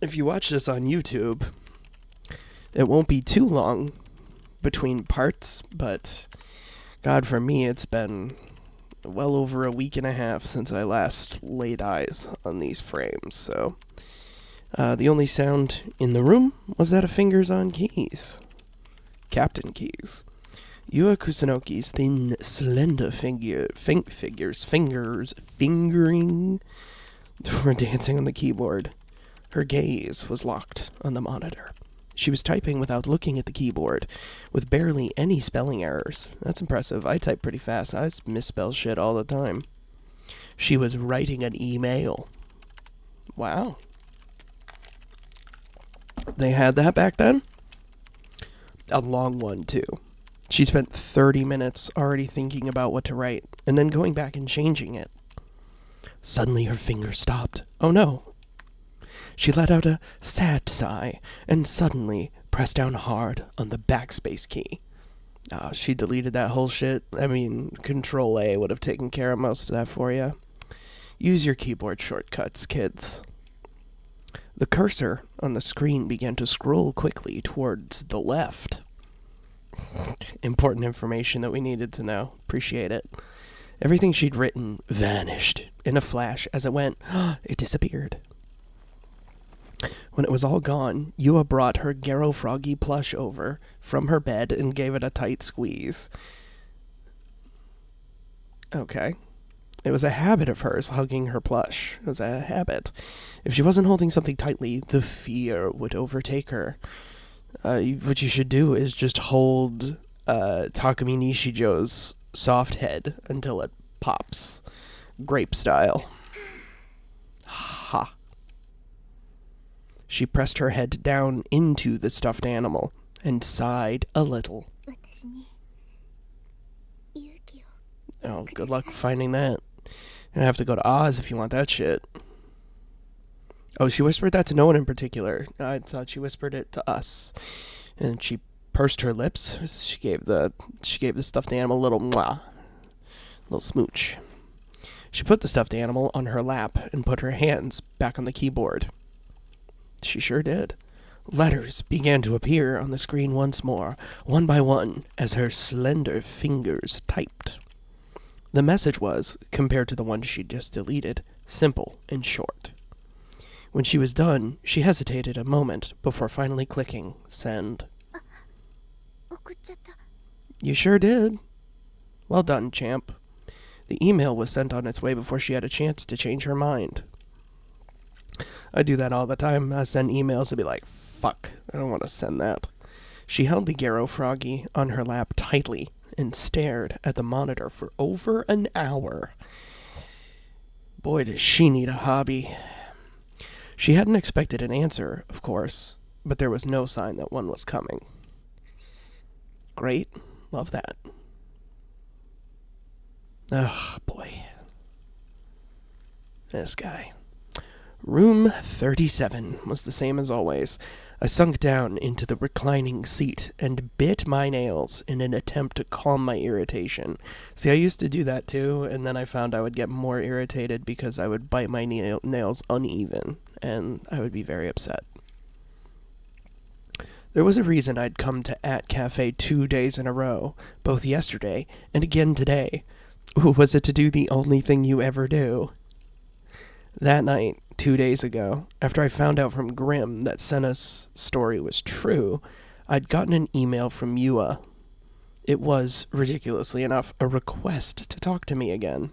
If you watch this on YouTube, it won't be too long between parts, but God, for me, it's been well over a week and a half since I last laid eyes on these frames, so the only sound in the room was that of fingers on keys. Captain keys. Yua Kusanoki's thin, slender fingers fingering were dancing on the keyboard. Her gaze was locked on the monitor. She was typing without looking at the keyboard, with barely any spelling errors. That's impressive. I type pretty fast. I misspell shit all the time. She was writing an email. Wow. They had that back then? A long one, too. She spent 30 minutes already thinking about what to write, and then going back and changing it. Suddenly her fingers stopped. Oh no. She let out a sad sigh, and suddenly pressed down hard on the backspace key. She deleted that whole shit. I mean, Control A would have taken care of most of that for you. Use your keyboard shortcuts, kids. The cursor on the screen began to scroll quickly towards the left. Important information that we needed to know. Appreciate it. Everything she'd written vanished in a flash. As it went, it disappeared. When it was all gone, Yua brought her Garo Froggy plush over from her bed and gave it a tight squeeze. Okay. It was a habit of hers, hugging her plush. It was a habit. If she wasn't holding something tightly, the fear would overtake her. What you should do is just hold Takumi Nishijo's soft head until it pops. Grape style. Ha. She pressed her head down into the stuffed animal and sighed a little. Oh, good luck finding that. You have to go to Oz if you want that shit. Oh, she whispered that to no one in particular. I thought she whispered it to us. And she pursed her lips. She gave the stuffed animal a little mwah. Little smooch. She put the stuffed animal on her lap and put her hands back on the keyboard. She sure did. Letters began to appear on the screen once more, one by one, as her slender fingers typed. The message was, compared to the one she'd just deleted, simple and short. When she was done, she hesitated a moment before finally clicking send. You sure did. Well done, champ. The email was sent on its way before she had a chance to change her mind. I do that all the time. I send emails and be like, fuck, I don't want to send that. She held the Garo Froggy on her lap tightly and stared at the monitor for over an hour. Boy, does she need a hobby. She hadn't expected an answer, of course, but there was no sign that one was coming. Great. Love that. Ugh, boy. This guy. Room 37 was the same as always. I sunk down into the reclining seat and bit my nails in an attempt to calm my irritation. See, I used to do that too, and then I found I would get more irritated because I would bite my nails uneven, and I would be very upset. There was a reason I'd come to At Cafe 2 days in a row, both yesterday and again today. Was it to do the only thing you ever do? That night, 2 days ago, after I found out from Grimm that Senna's story was true, I'd gotten an email from Yua. It was, ridiculously enough, a request to talk to me again.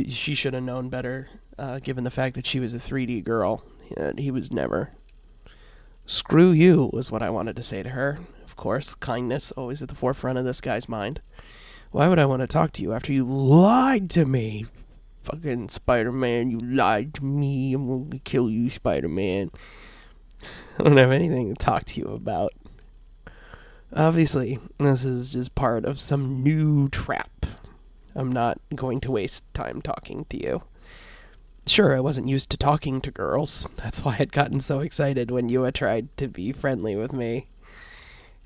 She should have known better, given the fact that she was a 3D girl. He was never. Screw you, was what I wanted to say to her. Of course, kindness always at the forefront of this guy's mind. Why would I want to talk to you after you lied to me? Fucking Spider-Man, you lied to me. I'm going to kill you, Spider-Man. I don't have anything to talk to you about. Obviously, this is just part of some new trap. I'm not going to waste time talking to you. Sure, I wasn't used to talking to girls. That's why I'd gotten so excited when Yua tried to be friendly with me.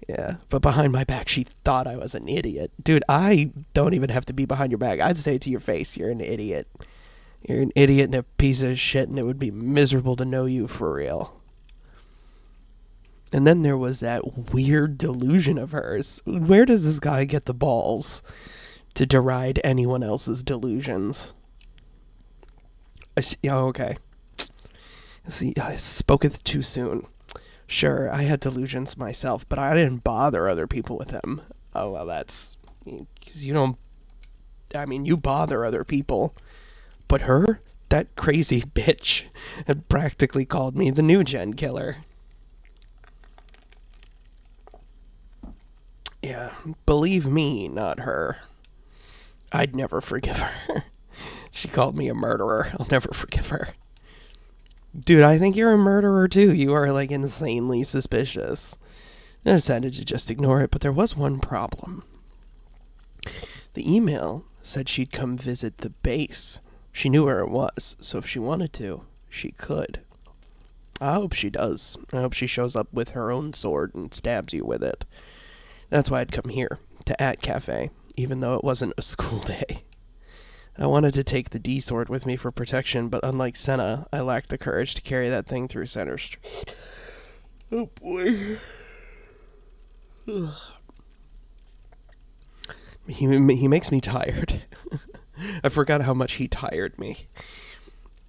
Yeah, but behind my back, she thought I was an idiot. Dude, I don't even have to be behind your back. I'd say to your face, you're an idiot. You're an idiot and a piece of shit, and it would be miserable to know you for real. And then there was that weird delusion of hers. Where does this guy get the balls to deride anyone else's delusions? Oh, okay. See, I spoketh too soon. Sure, I had delusions myself, but I didn't bother other people with them. Oh, well, that's... Because you don't... I mean, you bother other people. But her? That crazy bitch had practically called me the new gen killer. Yeah, believe me, not her. I'd never forgive her. She called me a murderer. I'll never forgive her. Dude, I think you're a murderer too. You are like insanely suspicious. I decided to just ignore it, but there was one problem. The email said she'd come visit the base. She knew where it was, so if she wanted to, she could. I hope she does. I hope she shows up with her own sword and stabs you with it. That's why I'd come here, to At Cafe, even though it wasn't a school day. I wanted to take the D-sword with me for protection, but unlike Senna, I lacked the courage to carry that thing through Center Street. Oh boy. Ugh. He makes me tired. I forgot how much he tired me.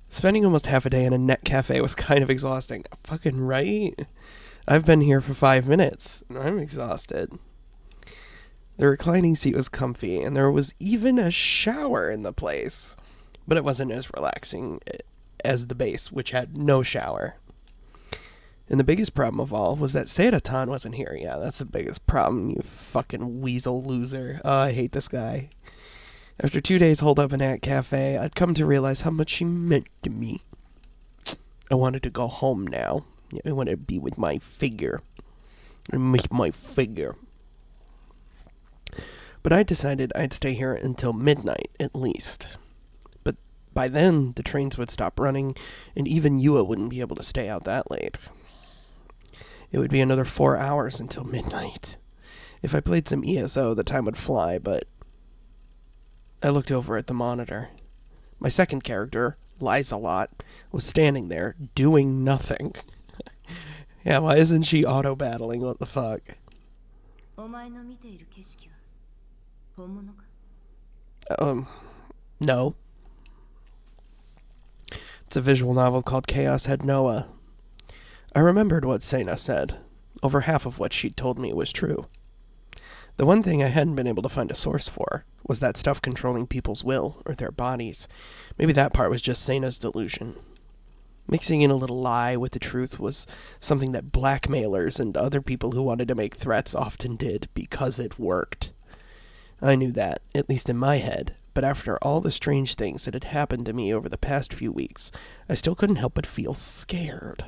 Spending almost half a day in a net cafe was kind of exhausting. Fucking right? I've been here for 5 minutes, and I'm exhausted. The reclining seat was comfy, and there was even a shower in the place. But it wasn't as relaxing as the base, which had no shower. And the biggest problem of all was that Seiratan wasn't here. Yeah, that's the biggest problem, you fucking weasel loser. Oh, I hate this guy. After 2 days holed up in that cafe, I'd come to realize how much she meant to me. I wanted to go home now. I wanted to be with my figure. And make my figure. But I decided I'd stay here until midnight, at least. But by then, the trains would stop running, and even Yua wouldn't be able to stay out that late. It would be another 4 hours until midnight. If I played some ESO, the time would fly, but... I looked over at the monitor. My second character, Lies-A-Lot, was standing there, doing nothing. Yeah, why isn't she auto-battling? What the fuck? No. It's a visual novel called Chaos Head Noah. I remembered what Sena said. Over half of what she'd told me was true. The one thing I hadn't been able to find a source for was that stuff controlling people's will or their bodies. Maybe that part was just Sena's delusion. Mixing in a little lie with the truth was something that blackmailers and other people who wanted to make threats often did because it worked. I knew that, at least in my head, but after all the strange things that had happened to me over the past few weeks, I still couldn't help but feel scared.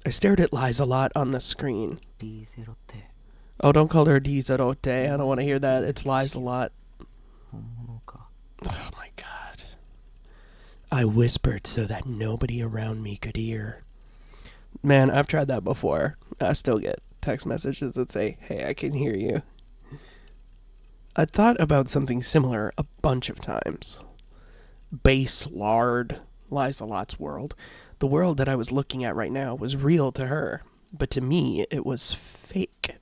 I stared at Lies-A-Lot on the screen. Oh, don't call her D-Zerote. I don't want to hear that. It's Lies-A-Lot. Oh my god. I whispered so that nobody around me could hear. Man, I've tried that before. I still get text messages that say, hey, I can hear you. I'd thought about something similar a bunch of times. Base lard, Lies-A-Lot's world. The world that I was looking at right now was real to her, but to me it was fake.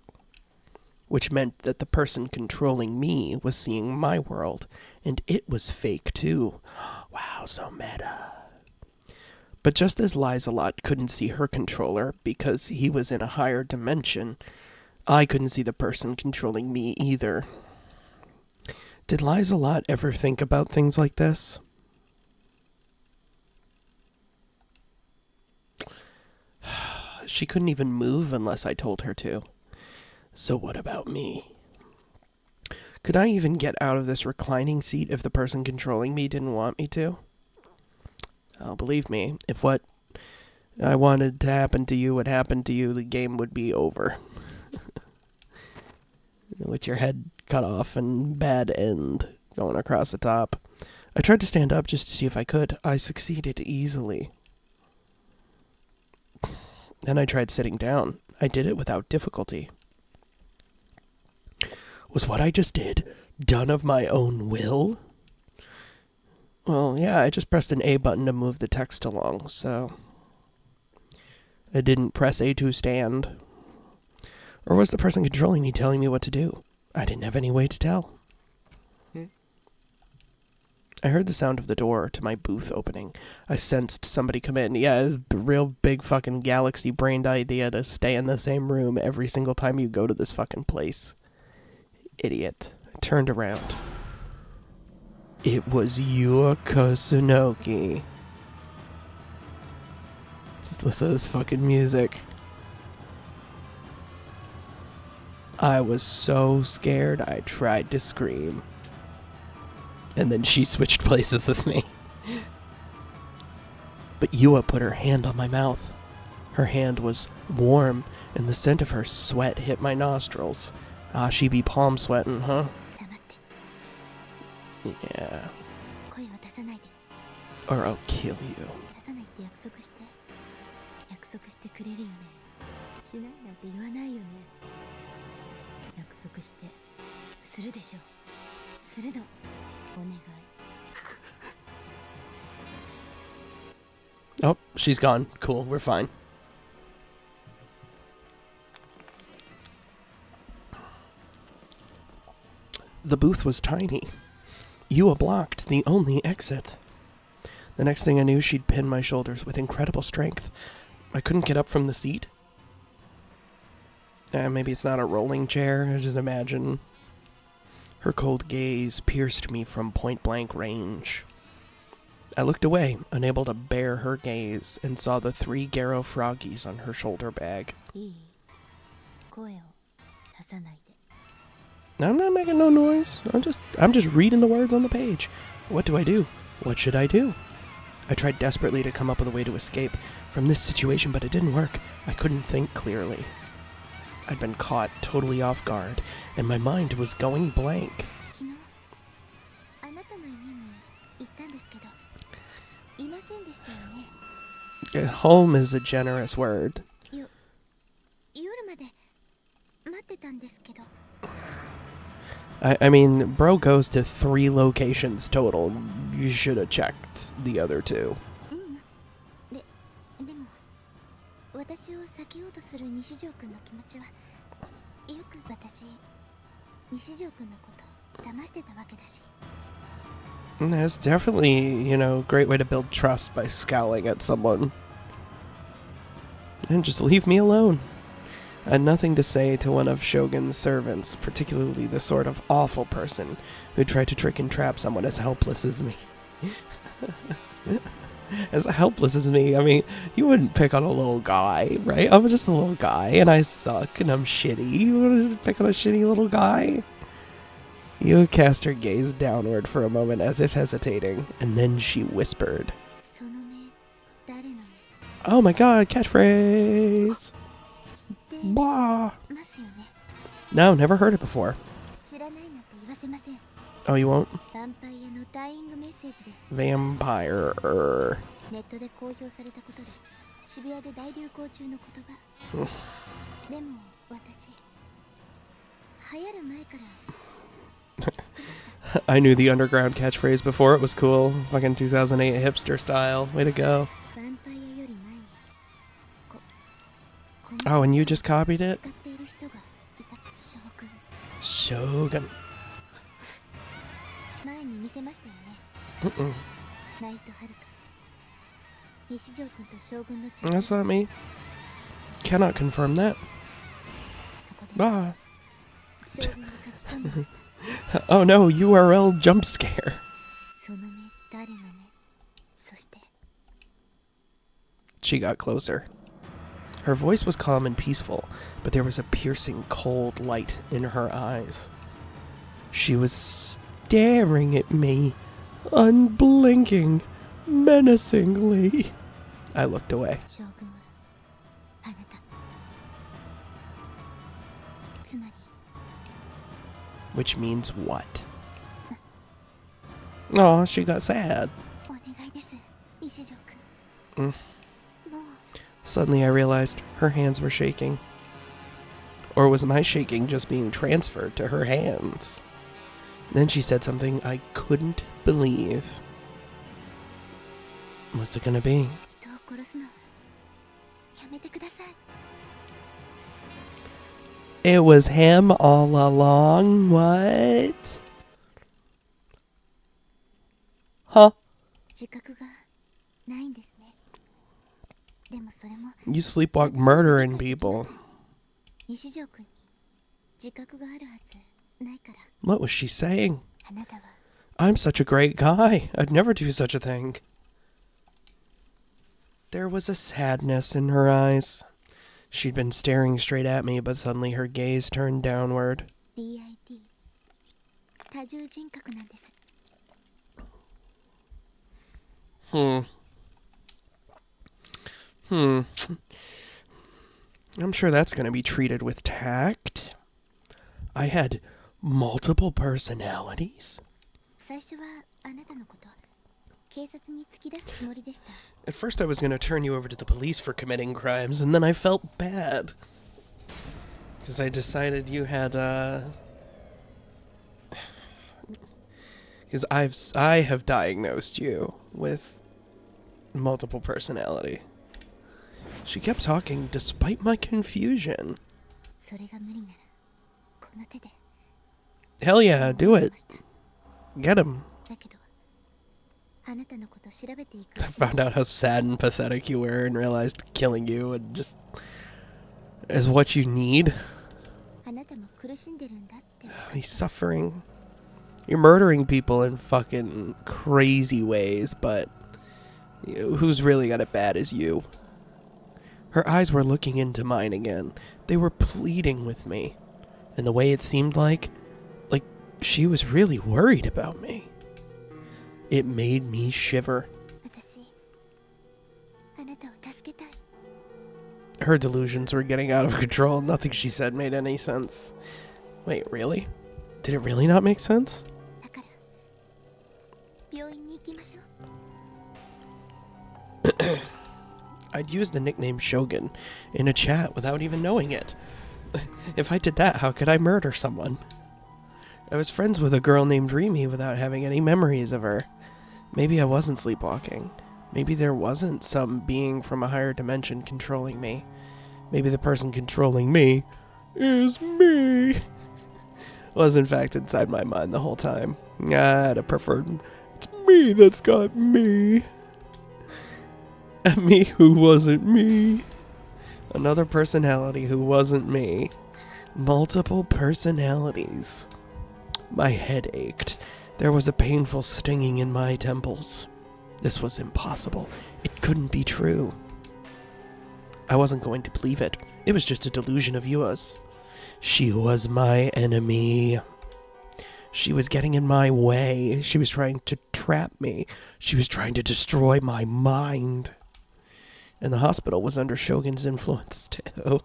Which meant that the person controlling me was seeing my world, and it was fake too. Wow, so meta. But just as Lies-A-Lot couldn't see her controller because he was in a higher dimension, I couldn't see the person controlling me either. Did Lies-A-Lot ever think about things like this? She couldn't even move unless I told her to. So what about me? Could I even get out of this reclining seat if the person controlling me didn't want me to? Oh, believe me, if what I wanted to happen to you would happen to you, the game would be over. With your head cut off and bad end going across the top. I tried to stand up just to see if I could. I succeeded easily. Then I tried sitting down. I did it without difficulty. Was what I just did done of my own will? Well, yeah, I just pressed an A button to move the text along, so I didn't press A to stand. Or was the person controlling me telling me what to do? I didn't have any way to tell. I heard the sound of the door to my booth opening. I sensed somebody come in. Yeah, it's a real big fucking galaxy-brained idea to stay in the same room every single time you go to this fucking place. Idiot. I turned around. It was Yua Kusunoki. Let's listen to this fucking music. I was so scared I tried to scream. And then she switched places with me. But Yua put her hand on my mouth. Her hand was warm, and the scent of her sweat hit my nostrils. Ah, she be palm sweating, huh? Yeah. Or I'll kill you. Oh, she's gone. Cool, we're fine. The booth was tiny. Yua blocked the only exit. The next thing I knew, she'd pinned my shoulders with incredible strength. I couldn't get up from the seat. Maybe it's not a rolling chair, I just imagine. Her cold gaze pierced me from point-blank range. I looked away, unable to bear her gaze, and saw the 3 Garo froggies on her shoulder bag. I'm not making no noise. I'm just reading the words on the page. What do I do? What should I do? I tried desperately to come up with a way to escape from this situation, but it didn't work. I couldn't think clearly. I'd been caught totally off guard, and my mind was going blank. Home is a generous word. I mean, bro goes to 3 locations total. You should have checked the other 2. That's definitely, a great way to build trust by scowling at someone. And just leave me alone. I had nothing to say to one of Shogun's servants, particularly the sort of awful person who tried to trick and trap someone as helpless as me. As helpless as me, I mean, you wouldn't pick on a little guy, right? I'm just a little guy, and I suck, and I'm shitty. You want to just pick on a shitty little guy? You cast her gaze downward for a moment as if hesitating, and then she whispered. Oh my god, catchphrase! Blah! No, never heard it before. Oh, you won't? Vampire. I knew the underground catchphrase before it was cool. Fucking 2008 hipster style. Way to go. Oh, and you just copied it? Shogun. Mm-mm. That's not me. Cannot confirm that. Ah. Oh no, URL jump scare. She got closer. Her voice was calm and peaceful, but there was a piercing cold light in her eyes. She was staring at me, unblinking, menacingly. I looked away. Which means what? Oh, she got sad. Suddenly I realized her hands were shaking. Or was my shaking just being transferred to her hands? Then she said something I couldn't believe. What's it gonna be? It was him all along? What? Huh? You sleepwalk murdering people. What was she saying? I'm such a great guy. I'd never do such a thing. There was a sadness in her eyes. She'd been staring straight at me, but suddenly her gaze turned downward. I'm sure that's going to be treated with tact. I had multiple personalities. At first I was going to turn you over to the police for committing crimes, and then I felt bad. Because I decided you had, Because I have diagnosed you with multiple personality. She kept talking despite my confusion. Hell yeah, do it. Get him. I found out how sad and pathetic you were and realized killing you and just is what you need. He's suffering. You're murdering people in fucking crazy ways, but who's really got it bad is you. Her eyes were looking into mine again. They were pleading with me. And the way it seemed like she was really worried about me. It made me shiver. Her delusions were getting out of control. Nothing she said made any sense. Wait, really? Did it really not make sense? I'd used the nickname Shogun in a chat without even knowing it. If I did that, how could I murder someone? I was friends with a girl named Rimi without having any memories of her. Maybe I wasn't sleepwalking. Maybe there wasn't some being from a higher dimension controlling me. Maybe the person controlling me is me. Was in fact inside my mind the whole time. I'd have preferred it's me that's got me. And me who wasn't me. Another personality who wasn't me. Multiple personalities. My head ached. There was a painful stinging in my temples. This was impossible. It couldn't be true. I wasn't going to believe it. It was just a delusion of yours. She was my enemy. She was getting in my way. She was trying to trap me. She was trying to destroy my mind. And the hospital was under Shogun's influence, too.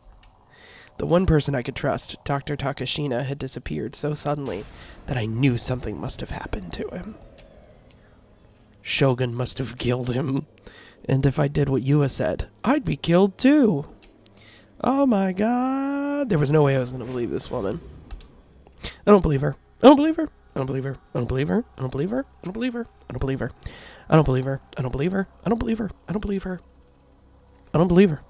The one person I could trust, Dr. Takashina, had disappeared so suddenly that I knew something must have happened to him. Shogun must have killed him. And if I did what Yua said, I'd be killed too. Oh my god. There was no way I was going to believe this woman. I don't believe her. I don't believe her. I don't believe her. I don't believe her. I don't believe her. I don't believe her. I don't believe her. I don't believe her. I don't believe her. I don't believe her. I don't believe her. I don't believe her.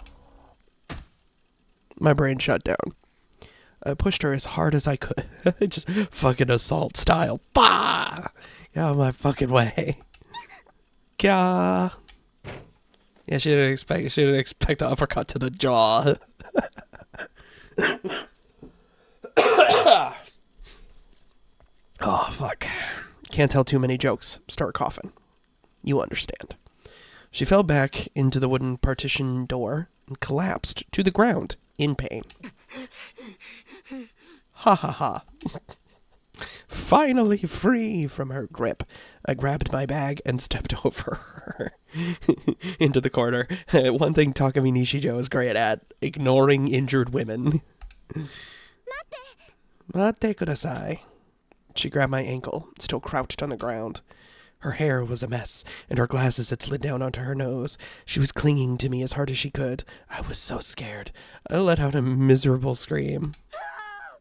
My brain shut down. I pushed her as hard as I could. Just fucking assault style. Bah! Get out of my fucking way. Gah. Yeah, she didn't expect an uppercut to the jaw. Oh, fuck. Can't tell too many jokes. Start coughing. You understand. She fell back into the wooden partition door and collapsed to the ground in pain. Ha ha ha. Finally free from her grip, I grabbed my bag and stepped over her into the corner. One thing Takumi Nishijo is great at, ignoring injured women. Mate kudasai. She grabbed my ankle, still crouched on the ground. Her hair was a mess, and her glasses had slid down onto her nose. She was clinging to me as hard as she could. I was so scared. I let out a miserable scream.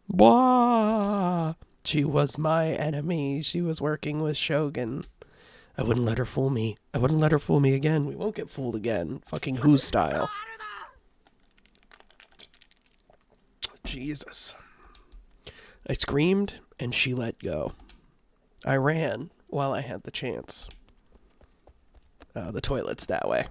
Wah! She was my enemy. She was working with Shogun. I wouldn't let her fool me. I wouldn't let her fool me again. We won't get fooled again. Fucking Who style. Jesus. I screamed, and she let go. I ran while I had the chance. The toilet's that way.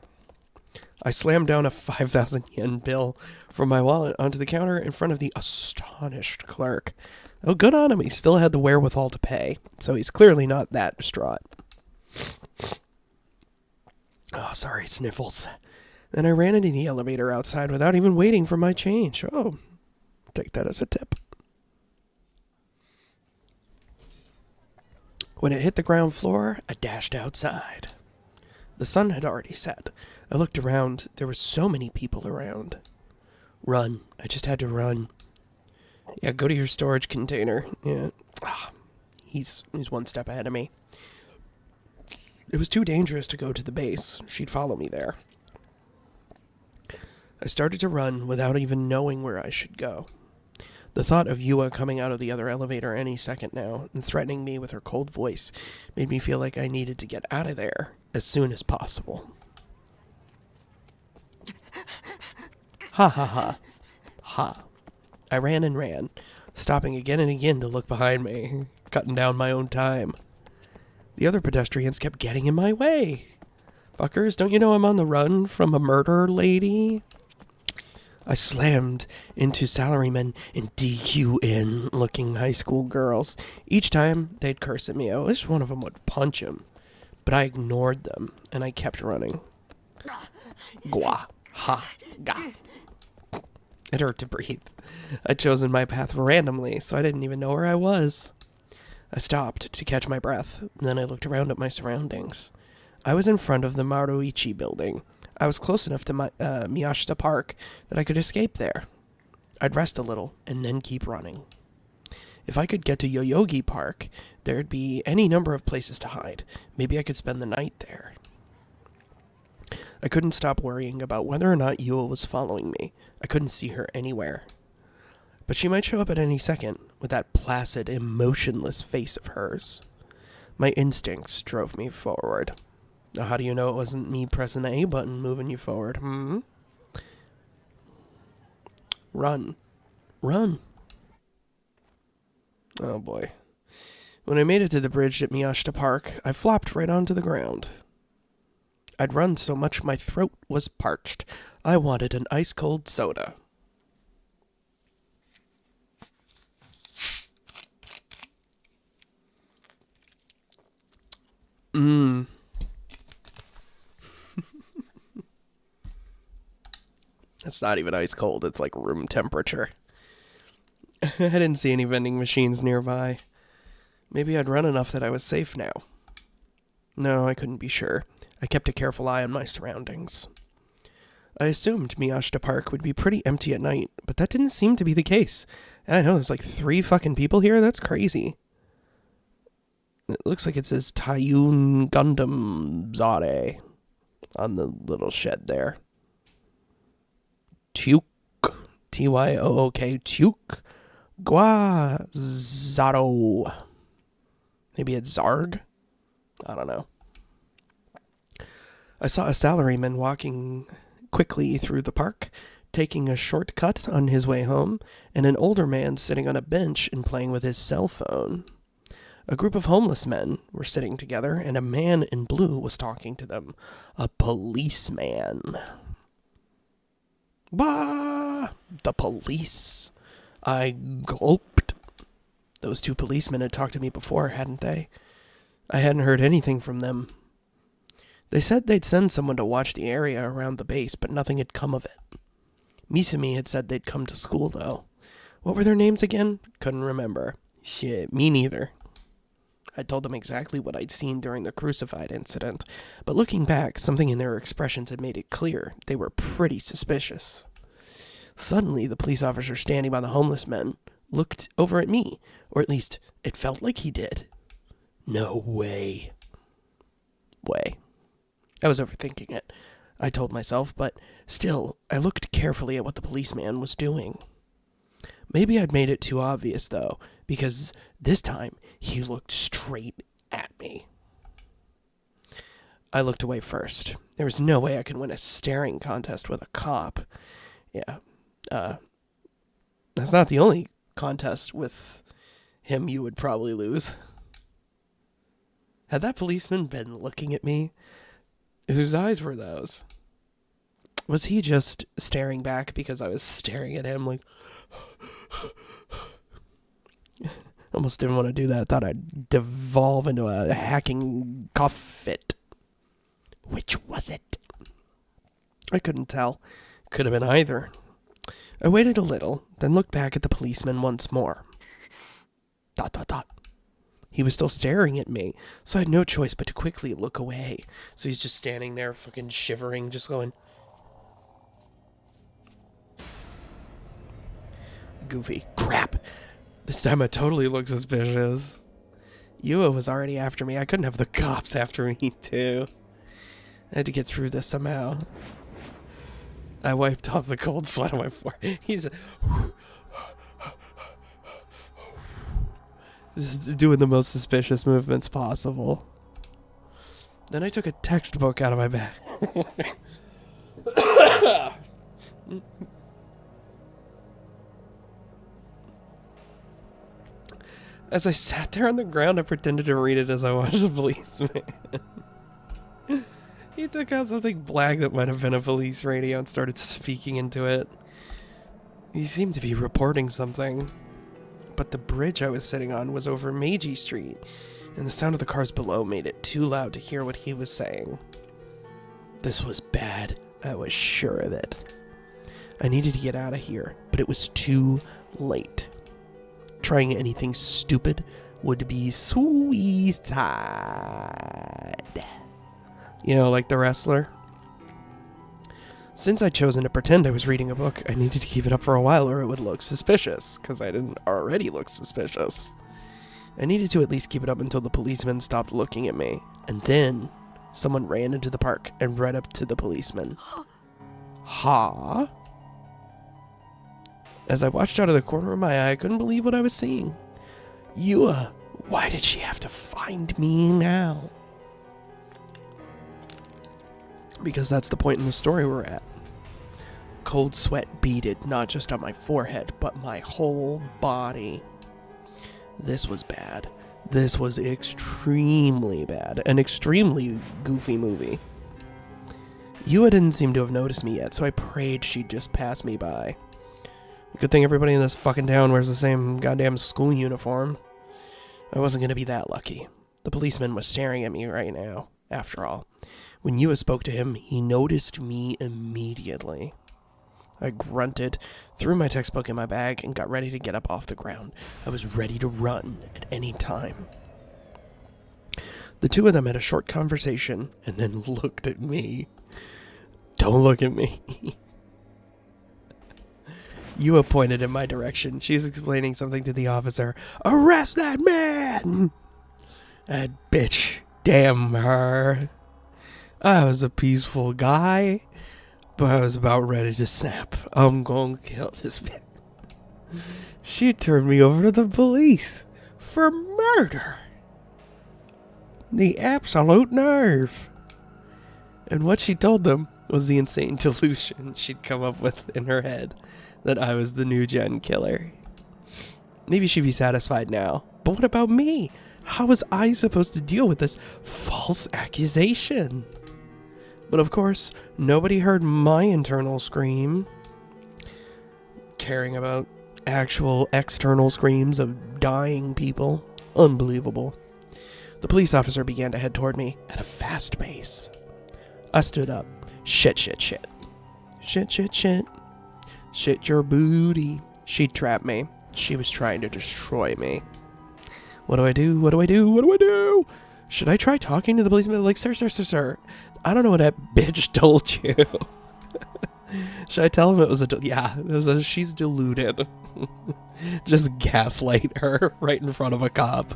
I slammed down a 5,000 yen bill from my wallet onto the counter in front of the astonished clerk. Oh, good on him. He still had the wherewithal to pay, so he's clearly not that distraught. Oh, sorry, sniffles. Then I ran into the elevator outside without even waiting for my change. Oh, take that as a tip. When it hit the ground floor, I dashed outside. The sun had already set. I looked around. There were so many people around. Run. I just had to run. Yeah, go to your storage container. Yeah. He's one step ahead of me. It was too dangerous to go to the base. She'd follow me there. I started to run without even knowing where I should go. The thought of Yua coming out of the other elevator any second now and threatening me with her cold voice made me feel like I needed to get out of there as soon as possible. Ha ha ha. Ha. I ran and ran, stopping again and again to look behind me, cutting down my own time. The other pedestrians kept getting in my way. Fuckers, don't you know I'm on the run from a murder lady? I slammed into salarymen and DQN-looking high school girls. Each time, they'd curse at me. I wish one of them would punch him. But I ignored them, and I kept running. Gwa. Ha. Ga. It hurt to breathe. I'd chosen my path randomly, so I didn't even know where I was. I stopped to catch my breath, then I looked around at my surroundings. I was in front of the Maruichi building. I was close enough to Miyashita Park that I could escape there. I'd rest a little and then keep running. If I could get to Yoyogi Park, there'd be any number of places to hide. Maybe I could spend the night there. I couldn't stop worrying about whether or not Yua was following me. I couldn't see her anywhere. But she might show up at any second with that placid, emotionless face of hers. My instincts drove me forward. Now, how do you know it wasn't me pressing the A button moving you forward? Run. Run. Oh boy. When I made it to the bridge at Miyashita Park, I flopped right onto the ground. I'd run so much my throat was parched. I wanted an ice-cold soda. It's not even ice cold, it's like room temperature. I didn't see any vending machines nearby. Maybe I'd run enough that I was safe now. No, I couldn't be sure. I kept a careful eye on my surroundings. I assumed Miyashita Park would be pretty empty at night, but that didn't seem to be the case. I know, there's like 3 fucking people here? That's crazy. It looks like it says Taiyun Gundam Zare on the little shed there. Tyuk. T-Y-O-O-K. Tyuk. Gwa Zaro. Maybe it's Zarg? I don't know. I saw a salaryman walking quickly through the park, taking a shortcut on his way home, and an older man sitting on a bench and playing with his cell phone. A group of homeless men were sitting together, and a man in blue was talking to them. A policeman. Bah! The police. I gulped. Those 2 policemen had talked to me before, hadn't they? I hadn't heard anything from them. They said they'd send someone to watch the area around the base, but nothing had come of it. Misumi had said they'd come to school, though. What were their names again? Couldn't remember. Shit, me neither. I told them exactly what I'd seen during the crucified incident, but looking back, something in their expressions had made it clear they were pretty suspicious. Suddenly, the police officer standing by the homeless men looked over at me, or at least it felt like he did. No way. I was overthinking it, I told myself, but still, I looked carefully at what the policeman was doing. Maybe I'd made it too obvious, though, because this time he looked straight at me. I looked away first. There was no way I could win a staring contest with a cop. Yeah. That's not the only contest with him you would probably lose. Had that policeman been looking at me? Whose eyes were those? Was he just staring back because I was staring at him like... Almost didn't want to do that. Thought I'd devolve into a hacking cough fit. Which was it? I couldn't tell. Could have been either. I waited a little, then looked back at the policeman once more. ... He was still staring at me, so I had no choice but to quickly look away. So he's just standing there fucking shivering, just going... Goofy. Crap. This time I totally look suspicious. Yua was already after me. I couldn't have the cops after me, too. I had to get through this somehow. I wiped off the cold sweat on my forehead. He's just doing the most suspicious movements possible. Then I took a textbook out of my bag. As I sat there on the ground, I pretended to read it as I watched the policeman. He took out something black that might have been a police radio and started speaking into it. He seemed to be reporting something. But the bridge I was sitting on was over Meiji Street, and the sound of the cars below made it too loud to hear what he was saying. This was bad. I was sure of it. I needed to get out of here, but it was too late. Trying anything stupid would be suicide. You know, like the wrestler. Since I'd chosen to pretend I was reading a book, I needed to keep it up for a while or it would look suspicious, because I didn't already look suspicious. I needed to at least keep it up until the policeman stopped looking at me, and then someone ran into the park and ran up to the policeman. Ha? As I watched out of the corner of my eye, I couldn't believe what I was seeing. Yua, why did she have to find me now? Because that's the point in the story we're at. Cold sweat beaded, not just on my forehead, but my whole body. This was bad. This was extremely bad. An extremely goofy movie. Yua didn't seem to have noticed me yet, so I prayed she'd just pass me by. Good thing everybody in this fucking town wears the same goddamn school uniform. I wasn't gonna be that lucky. The policeman was staring at me right now, after all. When Yua spoke to him, he noticed me immediately. I grunted, threw my textbook in my bag, and got ready to get up off the ground. I was ready to run at any time. The two of them had a short conversation, and then looked at me. Don't look at me. Yua pointed in my direction. She's explaining something to the officer. Arrest that man! That bitch. Damn her. I was a peaceful guy, but I was about ready to snap. I'm gonna kill this bitch. She turned me over to the police for murder. The absolute nerve. And what she told them was the insane delusion she'd come up with in her head that I was the new gen killer. Maybe she'd be satisfied now. But what about me? How was I supposed to deal with this false accusation? But of course, nobody heard my internal scream. Caring about actual external screams of dying people. Unbelievable. The police officer began to head toward me at a fast pace. I stood up. Shit, shit, shit. Shit, shit, shit. Shit your booty. She trapped me. She was trying to destroy me. What do I do? What do I do? What do I do? Should I try talking to the policeman? Like, sir. I don't know what that bitch told you. Should I tell him it was she's deluded. Just gaslight her right in front of a cop.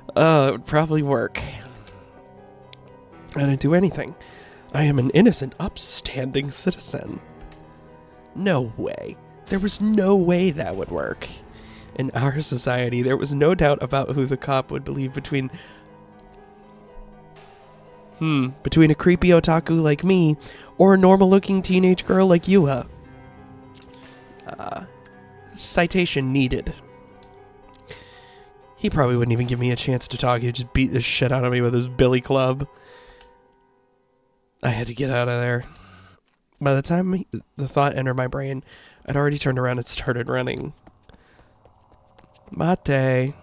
It would probably work. I didn't do anything. I am an innocent, upstanding citizen. No way. There was no way that would work. In our society, there was no doubt about who the cop would believe between... Between a creepy otaku like me or a normal-looking teenage girl like Yua. Citation needed. He probably wouldn't even give me a chance to talk. He'd just beat the shit out of me with his billy club. I had to get out of there. By the time the thought entered my brain, I'd already turned around and started running. Mate.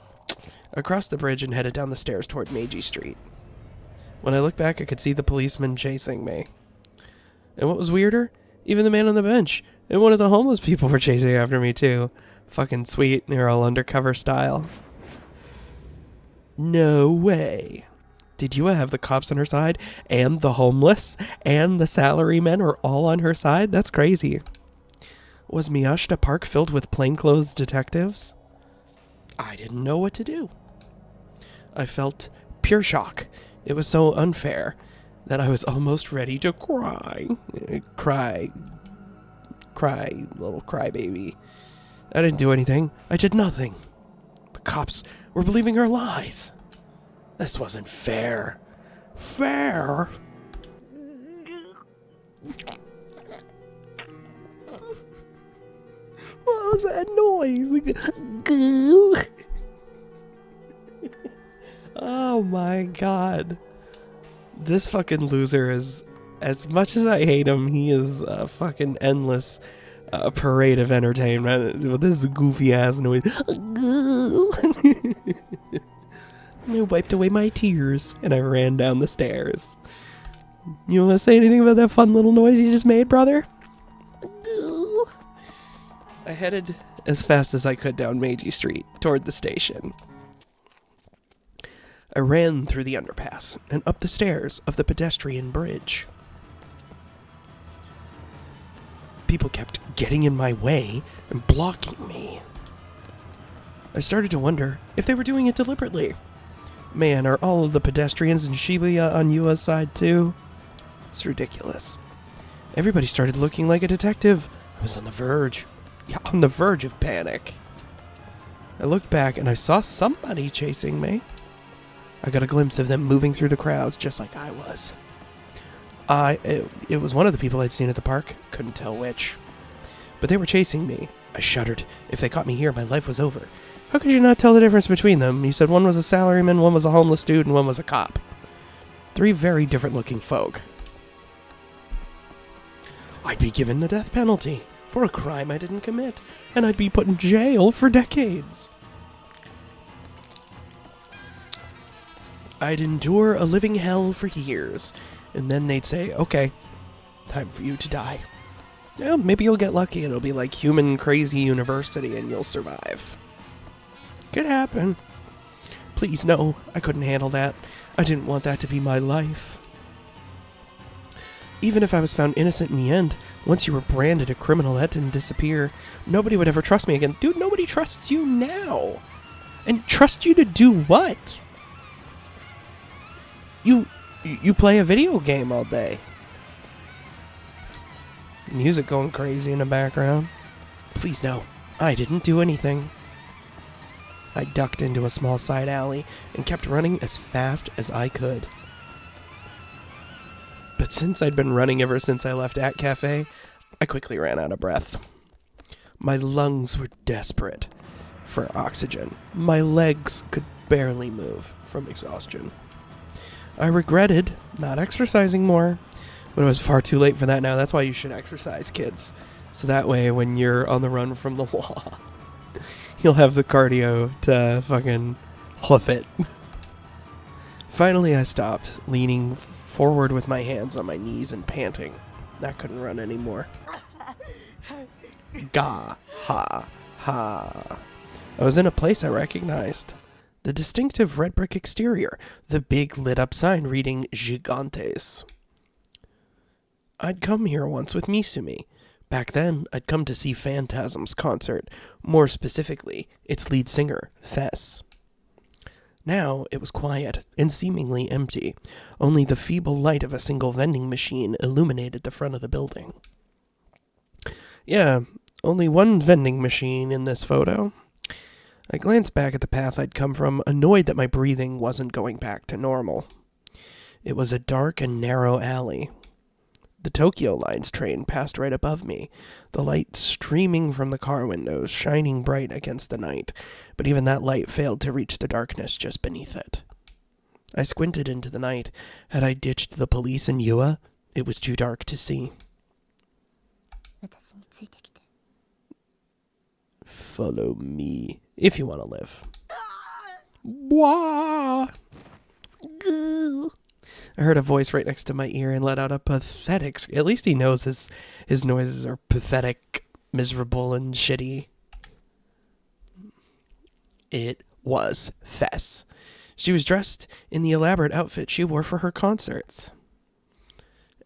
Across the bridge and headed down the stairs toward Meiji Street. When I looked back, I could see the policeman chasing me. And what was weirder? Even the man on the bench and one of the homeless people were chasing after me too. Fucking sweet. They're all undercover style. No way. Did Yua have the cops on her side and the homeless and the salarymen are all on her side? That's crazy. Was Miyashita Park filled with plainclothes detectives? I didn't know what to do. I felt pure shock. It was so unfair that I was almost ready to cry. Cry, little crybaby. I didn't do anything. I did nothing. The cops were believing her lies. This wasn't fair. Fair? What was that noise? Oh my god. This fucking loser is, as much as I hate him, he is a fucking endless parade of entertainment with this goofy ass noise. I wiped away my tears and I ran down the stairs. You want to say anything about that fun little noise you just made, brother? I headed as fast as I could down Meiji Street toward the station. I ran through the underpass and up the stairs of the pedestrian bridge. People kept getting in my way and blocking me. I started to wonder if they were doing it deliberately. Man, are all of the pedestrians in Shibuya on Yua's side too? It's ridiculous. Everybody started looking like a detective. I was on the verge of panic. I looked back and I saw somebody chasing me. I got a glimpse of them moving through the crowds just like I was. It was one of the people I'd seen at the park. Couldn't tell which. But they were chasing me. I shuddered. If they caught me here, my life was over. How could you not tell the difference between them? You said one was a salaryman, one was a homeless dude, and one was a cop. 3 very different looking folk. I'd be given the death penalty for a crime I didn't commit, and I'd be put in jail for decades. I'd endure a living hell for years, and then they'd say, okay, time for you to die. Yeah, maybe you'll get lucky and it'll be like Human Crazy University and you'll survive. Could happen. Please, no, I couldn't handle that. I didn't want that to be my life. Even if I was found innocent in the end, once you were branded a criminal, that didn't disappear. Nobody would ever trust me again. Dude, nobody trusts you now. And trust you to do what? You play a video game all day. Music going crazy in the background. Please no, I didn't do anything. I ducked into a small side alley and kept running as fast as I could. But since I'd been running ever since I left At Cafe, I quickly ran out of breath. My lungs were desperate for oxygen. My legs could barely move from exhaustion. I regretted not exercising more, but it was far too late for that now. That's why you should exercise, kids. So that way, when you're on the run from the law, you'll have the cardio to fucking hoof it. Finally, I stopped, leaning forward with my hands on my knees and panting. I couldn't run anymore. Gah, ha, ha. I was in a place I recognized. The distinctive red brick exterior, the big lit-up sign reading Gigantes. I'd come here once with Misumi. Back then, I'd come to see Phantasm's concert, more specifically, its lead singer, Fess. Now, it was quiet and seemingly empty. Only the feeble light of a single vending machine illuminated the front of the building. Yeah, only one vending machine in this photo. I glanced back at the path I'd come from, annoyed that my breathing wasn't going back to normal. It was a dark and narrow alley. The Tokyo Line's train passed right above me, the light streaming from the car windows, shining bright against the night, but even that light failed to reach the darkness just beneath it. I squinted into the night. Had I ditched the police and Yua? It was too dark to see. Follow me, if you want to live. Wah! I heard a voice right next to my ear and let out a pathetic... At least he knows his noises are pathetic, miserable, and shitty. It was Fess. She was dressed in the elaborate outfit she wore for her concerts.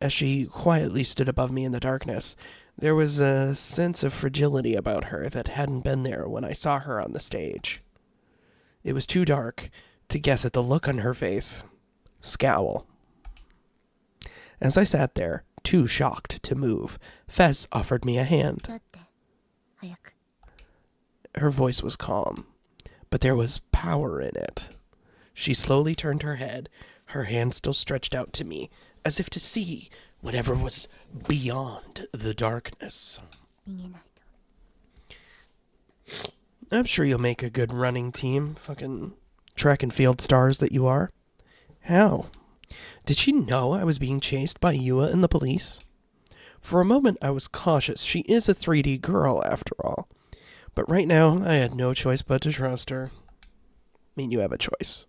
As she quietly stood above me in the darkness, there was a sense of fragility about her that hadn't been there when I saw her on the stage. It was too dark to guess at the look on her face. Scowl. As I sat there, too shocked to move, Fess offered me a hand. Her voice was calm, but there was power in it. She slowly turned her head, her hand still stretched out to me, as if to see whatever was beyond the darkness. I'm sure you'll make a good running team, fucking track and field stars that you are. How? Did she know I was being chased by Yua and the police? For a moment I was cautious. She is a 3D girl, after all. But right now, I had no choice but to trust her. I mean, you have a choice.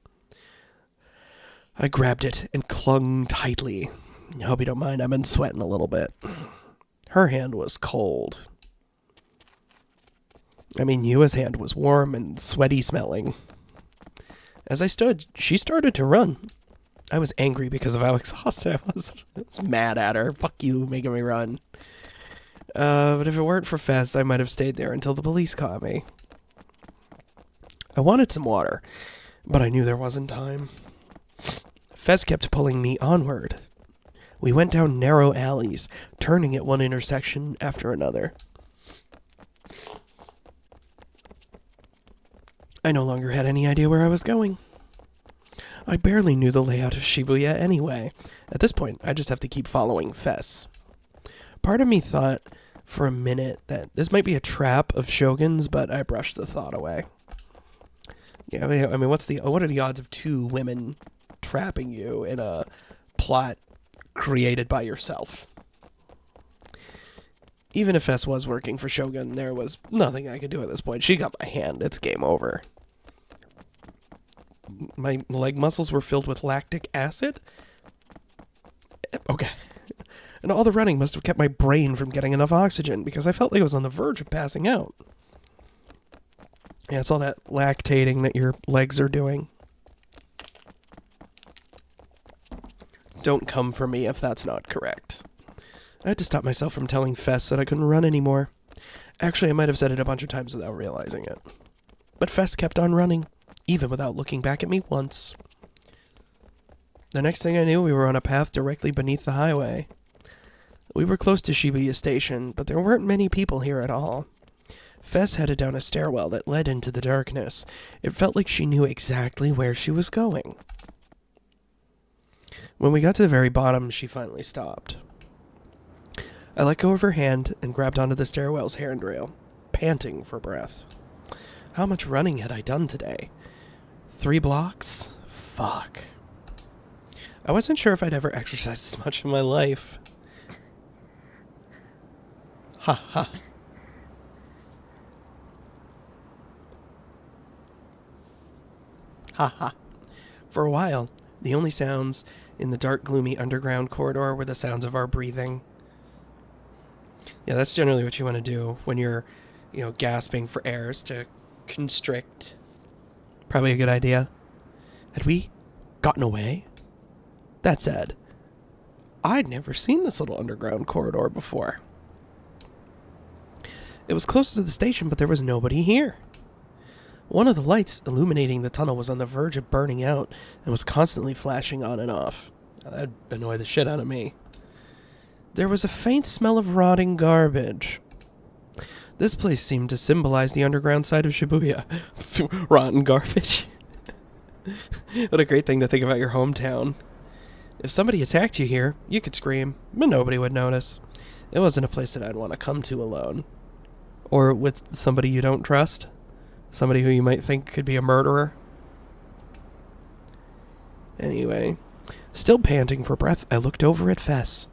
I grabbed it and clung tightly. I hope you don't mind, I've been sweating a little bit. Her hand was cold. I mean, Yua's hand was warm and sweaty smelling. As I stood, she started to run. I was angry because of how exhausted I was. I was mad at her. Fuck you, making me run. But if it weren't for Fess, I might have stayed there until the police caught me. I wanted some water, but I knew there wasn't time. Fess kept pulling me onward. We went down narrow alleys, turning at one intersection after another. I no longer had any idea where I was going. I barely knew the layout of Shibuya anyway. At this point, I just have to keep following Fess. Part of me thought for a minute that this might be a trap of shoguns, but I brushed the thought away. Yeah, I mean, what are the odds of two women trapping you in a plot created by yourself? Even if Fess was working for Shogun, there was nothing I could do at this point. She got my hand. It's game over. My leg muscles were filled with lactic acid? Okay. And all the running must have kept my brain from getting enough oxygen, because I felt like I was on the verge of passing out. Yeah, it's all that lactating that your legs are doing. Don't come for me if that's not correct. I had to stop myself from telling Fess that I couldn't run anymore. Actually, I might have said it a bunch of times without realizing it. But Fess kept on running, even without looking back at me once. The next thing I knew, we were on a path directly beneath the highway. We were close to Shibuya Station, but there weren't many people here at all. Fess headed down a stairwell that led into the darkness. It felt like she knew exactly where she was going. When we got to the very bottom, she finally stopped. I let go of her hand and grabbed onto the stairwell's handrail, panting for breath. How much running had I done today? 3 blocks? Fuck. I wasn't sure if I'd ever exercised this much in my life. Ha ha. Ha ha. For a while, the only sounds in the dark, gloomy underground corridor were the sounds of our breathing. Yeah, that's generally what you want to do when you're, gasping for air, is to constrict. Probably a good idea. Had we gotten away? That said, I'd never seen this little underground corridor before. It was close to the station, but there was nobody here. One of the lights illuminating the tunnel was on the verge of burning out and was constantly flashing on and off. That'd annoy the shit out of me. There was a faint smell of rotting garbage. This place seemed to symbolize the underground side of Shibuya. Rotten garbage. What a great thing to think about your hometown. If somebody attacked you here, you could scream, but nobody would notice. It wasn't a place that I'd want to come to alone. Or with somebody you don't trust. Somebody who you might think could be a murderer. Anyway, still panting for breath, I looked over at Fess.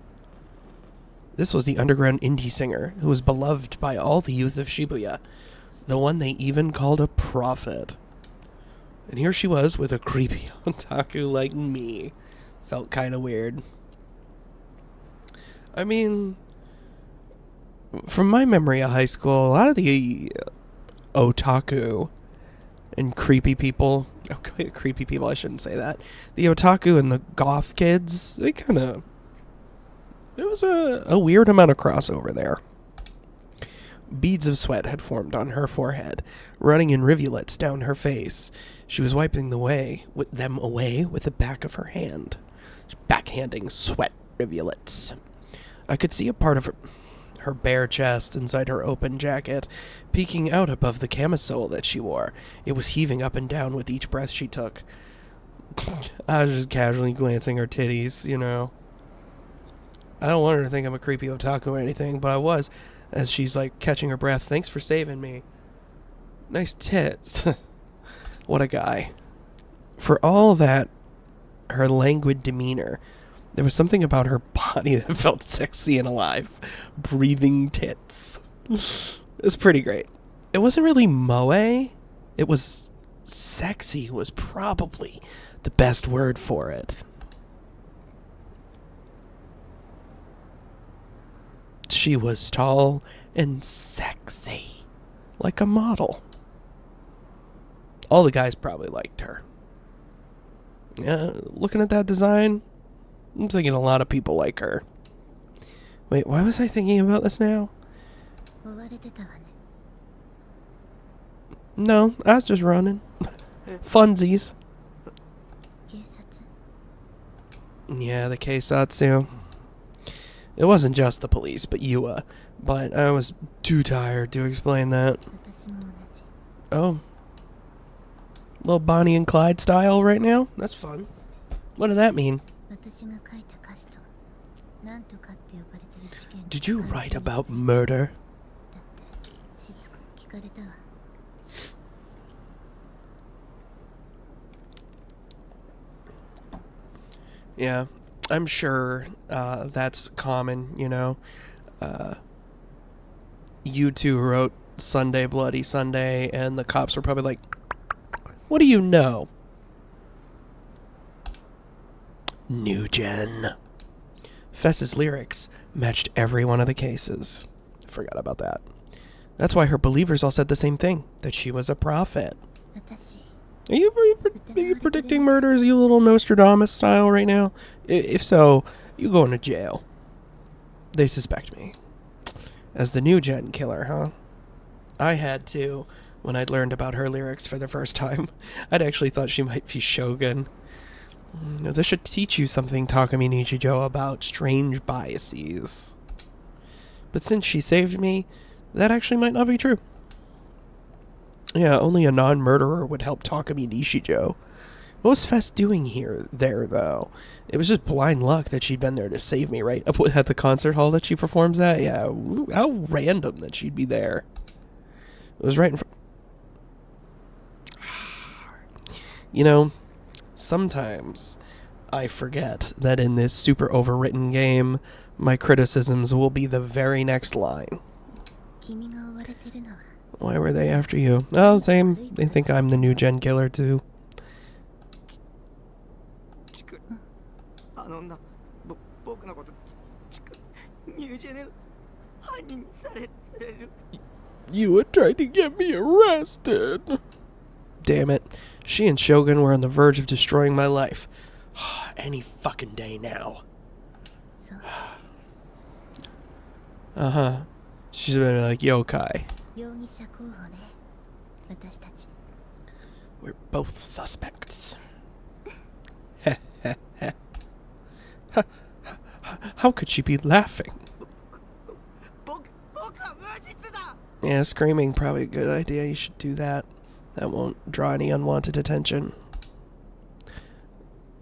This was the underground indie singer who was beloved by all the youth of Shibuya. The one they even called a prophet. And here she was with a creepy otaku like me. Felt kind of weird. I mean, from my memory of high school, a lot of the otaku and creepy people, creepy people, I shouldn't say that. The otaku and the goth kids, they kind of, it was a weird amount of crossover there. Beads of sweat had formed on her forehead, running in rivulets down her face. She was wiping them away with the back of her hand, backhanding sweat rivulets. I could see a part of her bare chest inside her open jacket, peeking out above the camisole that she wore. It was heaving up and down with each breath she took. I was just casually glancing her titties, you know. I don't want her to think I'm a creepy otaku or anything, but I was, as she's like catching her breath. Thanks for saving me. Nice tits. What a guy. For all that, her languid demeanor, there was something about her body that felt sexy and alive. Breathing tits. It was pretty great. It wasn't really moe. It was sexy was probably the best word for it. She was tall and sexy. Like a model. All the guys probably liked her. Yeah, looking at that design, I'm thinking a lot of people like her. Wait, why was I thinking about this now? No, I was just running. Funsies. Yeah, the Keisatsu. It wasn't just the police, but Yua. But I was too tired to explain that. Oh. Little Bonnie and Clyde style right now? That's fun. What does that mean? Did you write about murder? Yeah, I'm sure that's common, you know. You two wrote Sunday, Bloody Sunday, and the cops were probably like, what do you know? New Gen. Fess's lyrics matched every one of the cases. Forgot about that. That's why her believers all said the same thing, that she was a prophet. Are you predicting murders, you little Nostradamus style right now? If so, you going to jail. They suspect me. As the New Gen killer, huh? I had to, when I'd learned about her lyrics for the first time. I'd actually thought she might be Shogun. This should teach you something, Takumi Nishijo, about strange biases. But since she saved me, that actually might not be true. Yeah, only a non-murderer would help Takumi Nishijo. What was Fess doing there, though? It was just blind luck that she'd been there to save me, right? At the concert hall that she performs at? Yeah, how random that she'd be there. It was right in front. You know, sometimes I forget that in this super overwritten game, my criticisms will be the very next line. Why were they after you? Oh, same. They think I'm the New Gen killer, too. You were trying to get me arrested. Damn it. She and Shogun were on the verge of destroying my life. Any fucking day now. Uh-huh. She's been like, yokai. We're both suspects. How could she be laughing? Yeah, screaming, probably a good idea. You should do that. That won't draw any unwanted attention.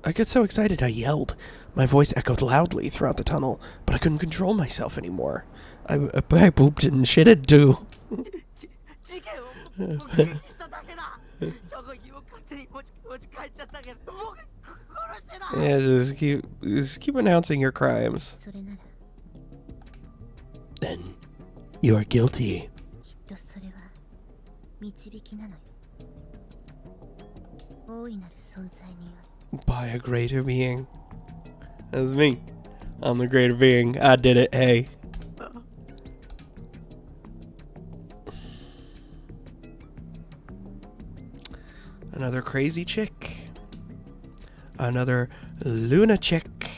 I get so excited I yelled. My voice echoed loudly throughout the tunnel, but I couldn't control myself anymore. I pooped and shitted too. Yeah, just keep announcing your crimes. Then you are guilty. By a greater being. That's me. I'm the greater being. I did it. Hey. Another crazy chick. Another lunatic.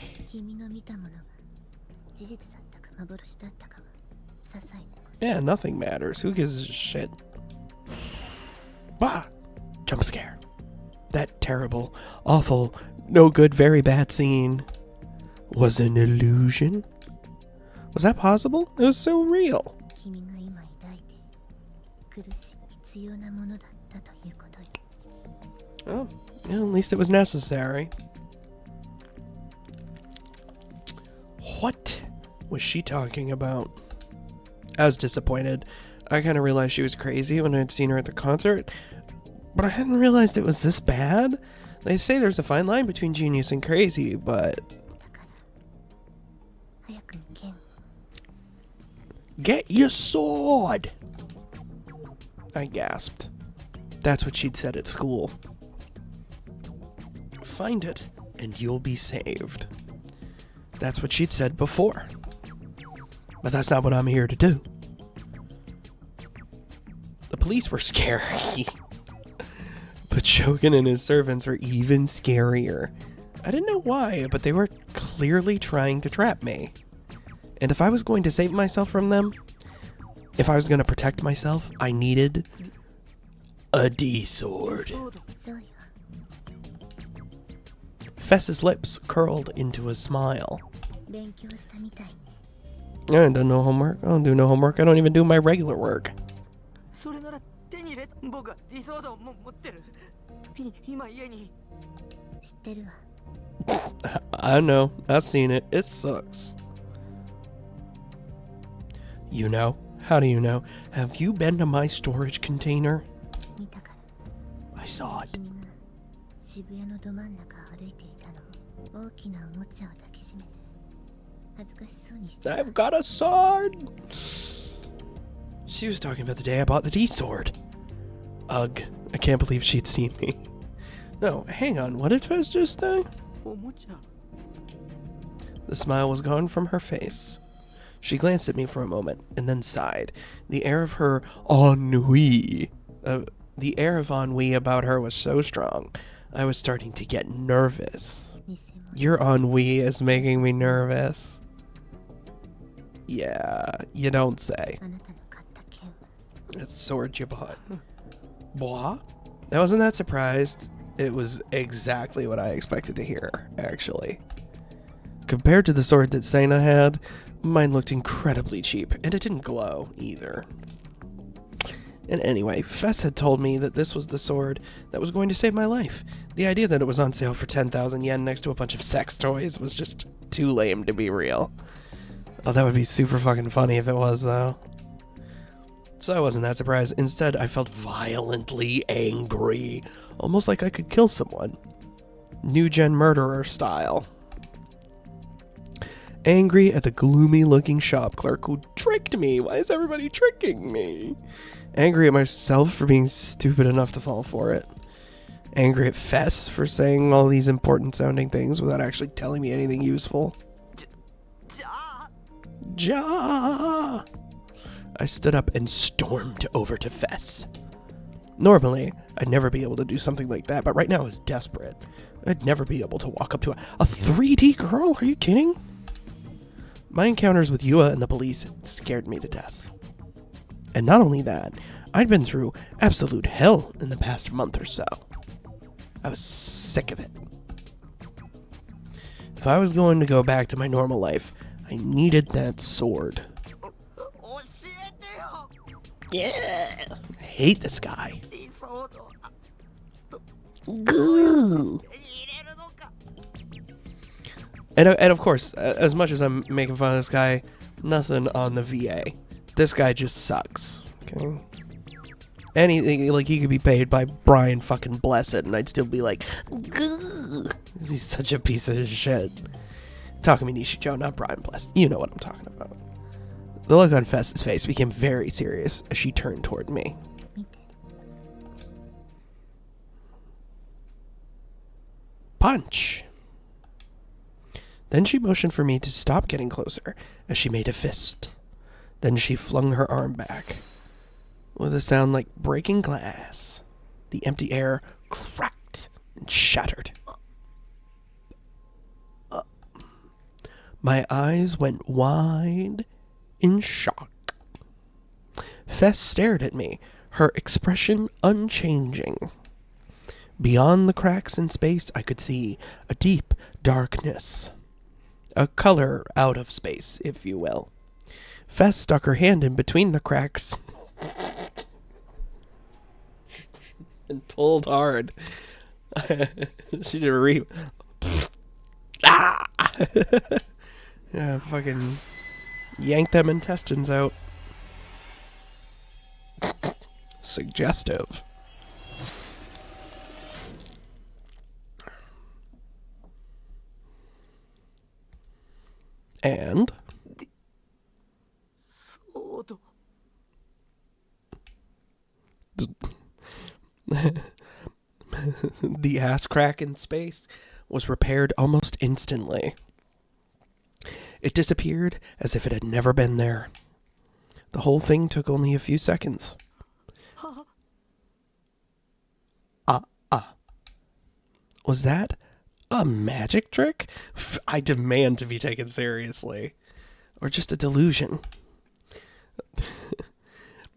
Yeah, nothing matters. Who gives a shit? Bah! Jump scare. That terrible, awful, no good, very bad scene was an illusion? Was that possible? It was so real. Oh, yeah, at least it was necessary. What was she talking about? I was disappointed. I kind of realized she was crazy when I'd seen her at the concert, but I hadn't realized it was this bad. They say there's a fine line between genius and crazy, but... Get your sword! I gasped. That's what she'd said at school. Find it, and you'll be saved. That's what she'd said before. But that's not what I'm here to do. The police were scary. But Shogun and his servants were even scarier. I didn't know why, but they were clearly trying to trap me. And if I was going to save myself from them, if I was going to protect myself, I needed a D-sword. Fess's lips curled into a smile. I don't do no homework. I don't do no homework. I don't even do my regular work. I know. I've seen it. It sucks. You know? How do you know? Have you been to my storage container? I saw it. I've got a sword! She was talking about the day I bought the D-sword. Ugh, I can't believe she'd seen me. No, hang on, what did Fez just say? The smile was gone from her face. She glanced at me for a moment, and then sighed. The air of her ennui. The air of ennui about her was so strong, I was starting to get nervous. Your ennui is making me nervous. Yeah, you don't say. It's sword you bought. Blah? I wasn't that surprised. It was exactly what I expected to hear, actually. Compared to the sword that Sena had, mine looked incredibly cheap, and it didn't glow, either. And anyway, Fess had told me that this was the sword that was going to save my life. The idea that it was on sale for 10,000 yen next to a bunch of sex toys was just too lame to be real. Oh, that would be super fucking funny if it was, though. So I wasn't that surprised. Instead, I felt violently angry. Almost like I could kill someone. New gen murderer style. Angry at the gloomy-looking shop clerk who tricked me. Why is everybody tricking me? Angry at myself for being stupid enough to fall for it. Angry at Fess for saying all these important-sounding things without actually telling me anything useful. Ja! I stood up and stormed over to Fess. Normally, I'd never be able to do something like that, but right now I was desperate. I'd never be able to walk up to a 3D girl? Are you kidding? My encounters with Yua and the police scared me to death. And not only that, I'd been through absolute hell in the past month or so. I was sick of it. If I was going to go back to my normal life, I needed that sword. Yeah, I hate this guy. Goo. And of course, as much as I'm making fun of this guy, nothing on the VA. This guy just sucks. Okay. Anything, like, he could be paid by Brian fucking Blessed, and I'd still be like, "Gah." He's such a piece of shit. Takumi Nishijo, not Brian Blessed. You know what I'm talking about. The look on Fess's face became very serious as she turned toward me. Punch. Then she motioned for me to stop getting closer as she made a fist. Then she flung her arm back. With a sound like breaking glass, the empty air cracked and shattered. My eyes went wide in shock. Fess stared at me, her expression unchanging. Beyond the cracks in space, I could see a deep darkness. A color out of space, if you will. Fess stuck her hand in between the cracks and pulled hard. She did a yeah, fucking yanked them intestines out. Suggestive. And the ass crack in space was repaired almost instantly. It disappeared as if it had never been there. The whole thing took only a few seconds. Was that a magic trick? I demand to be taken seriously. Or just a delusion.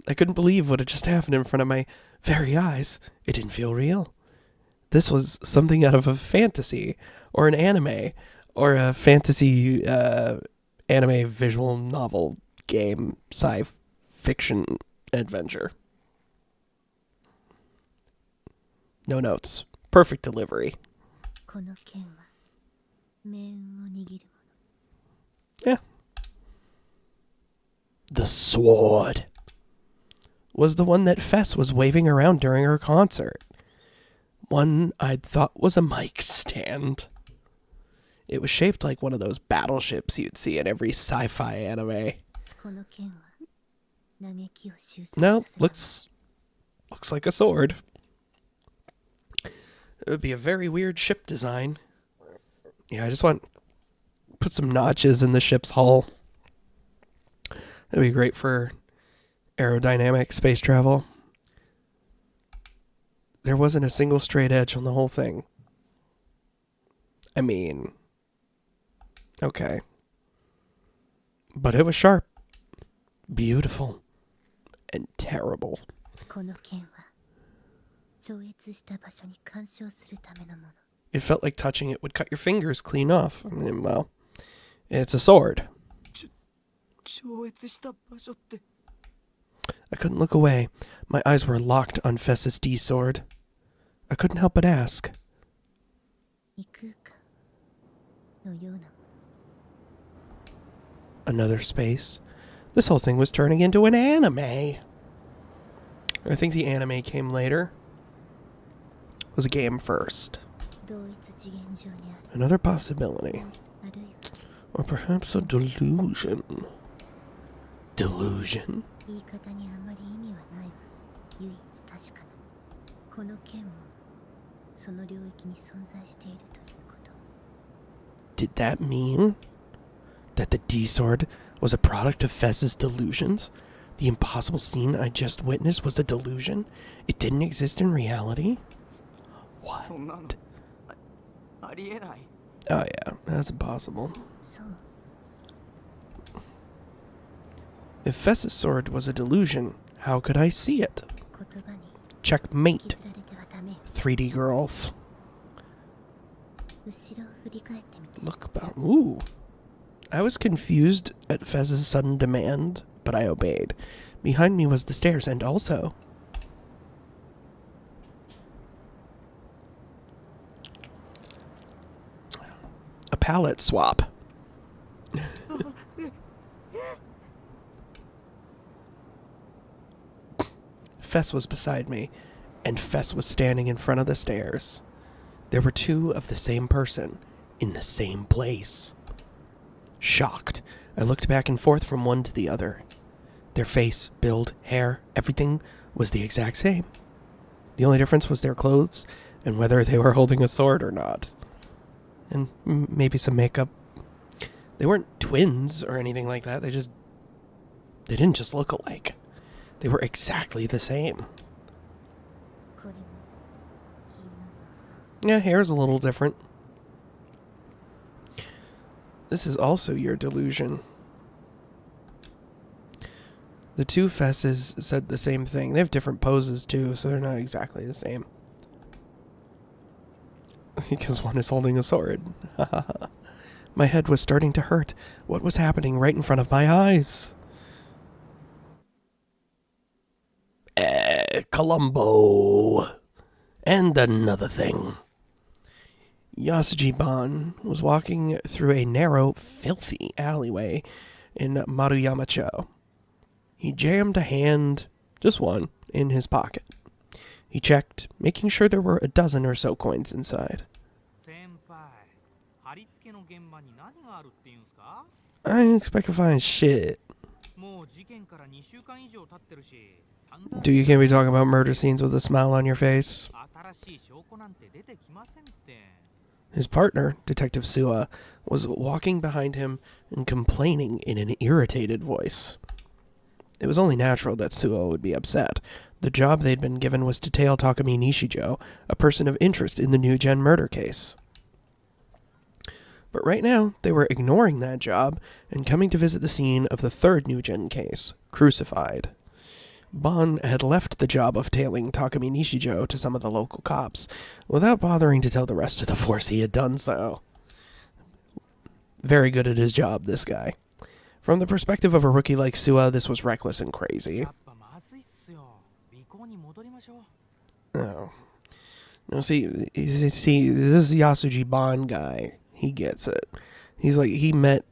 I couldn't believe what had just happened in front of my very eyes. It didn't feel real. This was something out of a fantasy, or an anime, or a fantasy anime visual novel game sci-fiction adventure. No notes. Perfect delivery. Yeah. The sword was the one that Fess was waving around during her concert. One I'd thought was a mic stand. It was shaped like one of those battleships you'd see in every sci-fi anime. No, looks like a sword. It would be a very weird ship design. Yeah, I just put some notches in the ship's hull. That'd be great for aerodynamic space travel. There wasn't a single straight edge on the whole thing. I mean, okay. But it was sharp, beautiful, and terrible. It felt like touching it would cut your fingers clean off. I mean, well, it's a sword. I couldn't look away. My eyes were locked on Fess's D sword. I couldn't help but ask. Another space. This whole thing was turning into an anime. I think the anime came later. It was a game first. Another possibility. Or perhaps a delusion. Delusion? Did that mean that the D-sword was a product of Fess's delusions? The impossible scene I just witnessed was a delusion? It didn't exist in reality? What? Oh yeah, that's impossible. If Fess's sword was a delusion, how could I see it? Checkmate. 3D girls. Look about. Ooh. I was confused at Fez's sudden demand, but I obeyed. Behind me was the stairs, and also a palette swap. Fess was beside me, and Fess was standing in front of the stairs. There were two of the same person in the same place. Shocked, I looked back and forth from one to the other. Their face, build, hair, everything was the exact same. The only difference was their clothes and whether they were holding a sword or not. And maybe some makeup. They weren't twins or anything like that. They didn't just look alike. They were exactly the same. Yeah, hair's a little different. This is also your delusion. The two Fesses said the same thing. They have different poses too, so they're not exactly the same. Because one is holding a sword. My head was starting to hurt. What was happening right in front of my eyes? Columbo. And another thing. Yasuji Ban was walking through a narrow, filthy alleyway in Maruyama-cho. He jammed a hand, just one, in his pocket. He checked, making sure there were a dozen or so coins inside. I didn't expect to find shit. Dude, you can't be talking about murder scenes with a smile on your face. His partner, Detective Suwa, was walking behind him and complaining in an irritated voice. It was only natural that Suwa would be upset. The job they'd been given was to tail Takumi Nishijo, a person of interest in the New Gen murder case. But right now, they were ignoring that job and coming to visit the scene of the third New Gen case, Crucified. Bon had left the job of tailing Takumi Nishijo to some of the local cops, without bothering to tell the rest of the force he had done so. Very good at his job, this guy. From the perspective of a rookie like Suwa, this was reckless and crazy. Oh. No, see, this is Yasuji Ban guy. He gets it. He's like, he met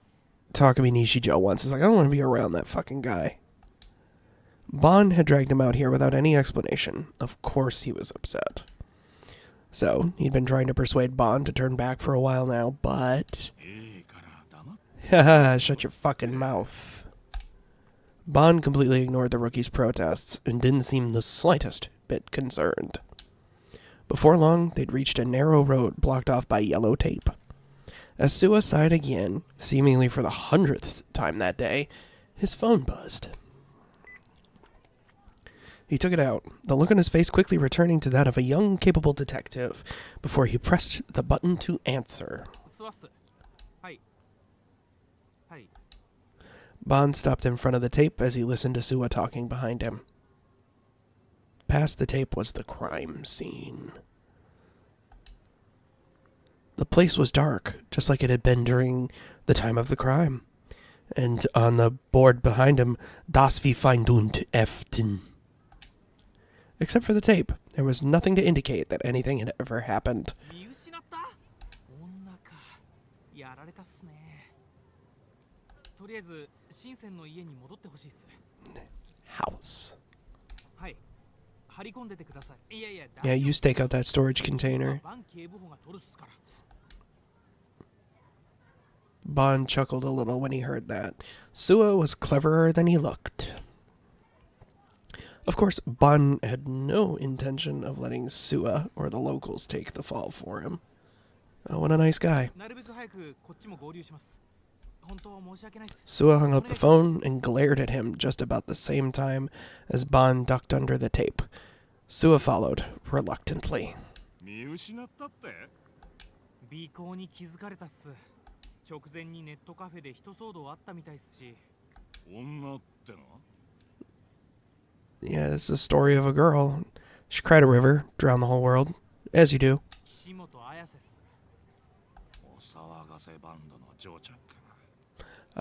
Takumi Nishijo once. He's like, I don't want to be around that fucking guy. Ban had dragged him out here without any explanation. Of course he was upset. So, he'd been trying to persuade Ban to turn back for a while now, but... Haha, shut your fucking mouth. Ban completely ignored the rookie's protests and didn't seem the slightest bit concerned. Before long, they'd reached a narrow road blocked off by yellow tape. As Suwa sighed again, seemingly for the 100th time that day, his phone buzzed. He took it out, the look on his face quickly returning to that of a young, capable detective, before he pressed the button to answer. Ban stopped in front of the tape as he listened to Suwa talking behind him. Past the tape was the crime scene. The place was dark, just like it had been during the time of the crime. And on the board behind him, Das wie Feindund Eften. Except for the tape, there was nothing to indicate that anything had ever happened. House. Yeah, you stake out that storage container. Ban chuckled a little when he heard that. Suwa was cleverer than he looked. Of course, Ban had no intention of letting Suwa or the locals take the fall for him. Oh, what a nice guy. Suwa hung up the phone and glared at him just about the same time as Ban ducked under the tape. Suwa followed, reluctantly. Yeah, it's the story of a girl. She cried a river, drowned the whole world. As you do.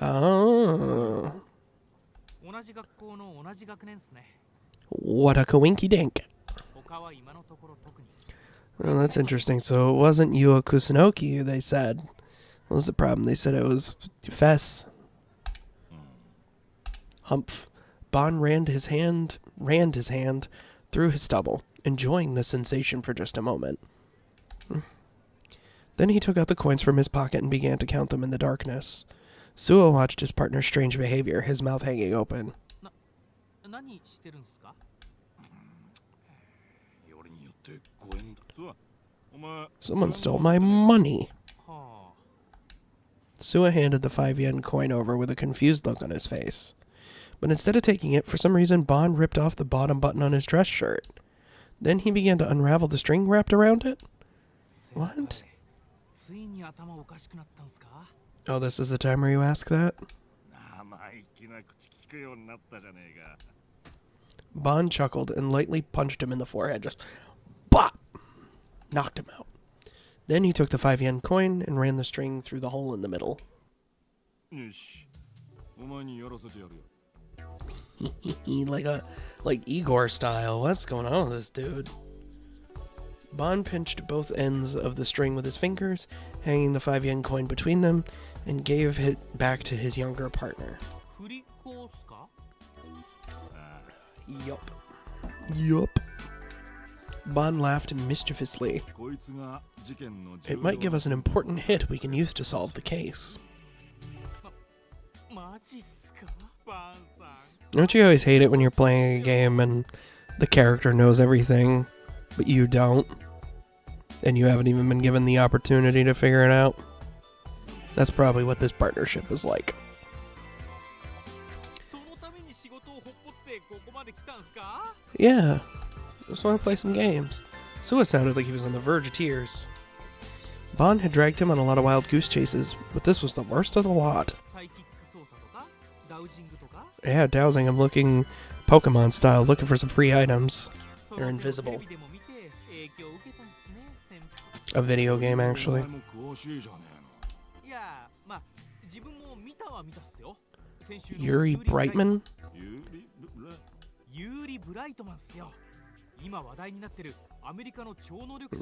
Oh. What a coinky dink. Well, that's interesting. So it wasn't Yua Kusunoki, they said. What was the problem? They said it was Fess. Humph. Bon ran his hand through his stubble, enjoying the sensation for just a moment. Then he took out the coins from his pocket and began to count them in the darkness. Suo watched his partner's strange behavior, his mouth hanging open. Someone stole my money. Suo handed the 5-yen coin over with a confused look on his face. But instead of taking it, for some reason, Bon ripped off the bottom button on his dress shirt. Then he began to unravel the string wrapped around it. What? Oh, this is the time where you ask that? Bon chuckled and lightly punched him in the forehead. Just bop! Knocked him out. Then he took the 5-yen coin and ran the string through the hole in the middle. like Igor style. What's going on with this dude? Bon pinched both ends of the string with his fingers, hanging the 5-yen coin between them, and gave it back to his younger partner. Yup. Bon laughed mischievously. It might give us an important hit we can use to solve the case. Don't you always hate it when you're playing a game and the character knows everything, but you don't? And you haven't even been given the opportunity to figure it out? That's probably what this partnership is like. Yeah. Just want to play some games. Suo sounded like he was on the verge of tears. Bon had dragged him on a lot of wild goose chases, but this was the worst of the lot. Yeah, dowsing him looking Pokemon style, looking for some free items. They're invisible. A video game, actually. Yuri Brightman?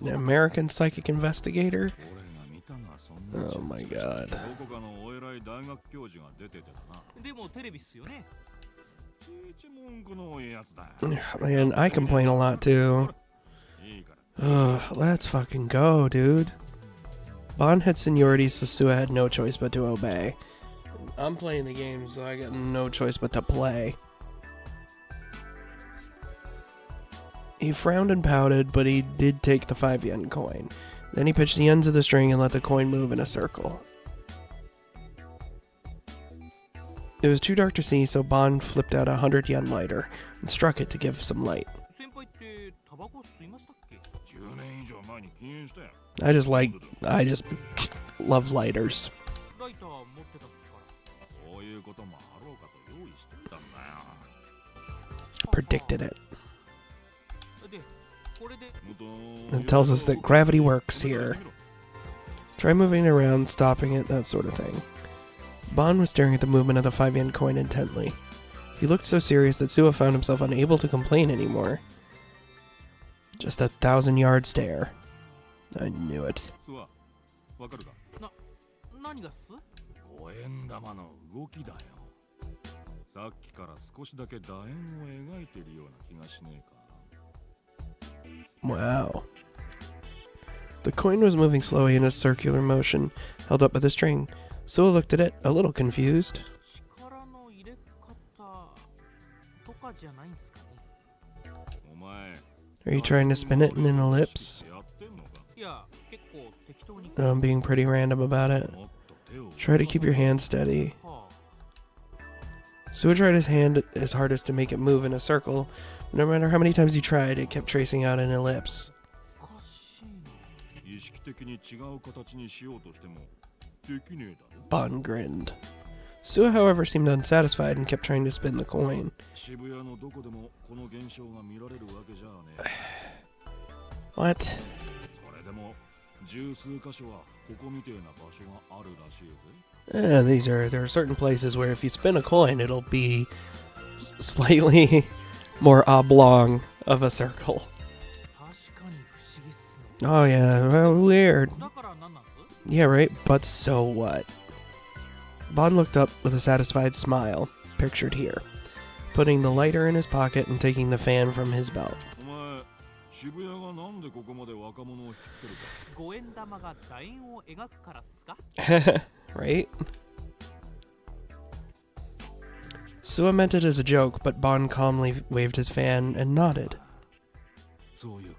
An American psychic investigator? Oh my god. Man, I complain a lot too. Ugh, let's fucking go, dude. Bon had seniority, so Suo had no choice but to obey. I'm playing the game, so I got no choice but to play. He frowned and pouted, but he did take the 5-yen coin. Then he pitched the ends of the string and let the coin move in a circle. It was too dark to see, so Bon flipped out a 100-yen lighter and struck it to give some light. I just love lighters. Predicted it. It tells us that gravity works here. Try moving it around, stopping it, that sort of thing. Bon was staring at the movement of the 5-yen coin intently. He looked so serious that Suo found himself unable to complain anymore. Just a 1,000-yard stare. I knew it. Wow. The coin was moving slowly in a circular motion, held up by the string. Suo looked at it, a little confused. Are you trying to spin it in an ellipse? No, I'm being pretty random about it. Try to keep your hand steady. Suo tried his hardest to make it move in a circle. No matter how many times he tried, it kept tracing out an ellipse. Bon grinned. Suo, however, seemed unsatisfied and kept trying to spin the coin. What? There are certain places where if you spin a coin, it'll be slightly more oblong of a circle. Oh yeah, well, weird. Yeah, right, but so what? Bon looked up with a satisfied smile, pictured here, putting the lighter in his pocket and taking the fan from his belt. 渋谷がなんでここまで若者を引きつけるか。五円玉が楕円を描くからっすか Right? Sua meant it as a joke, but Bon calmly waved his fan and nodded. そういう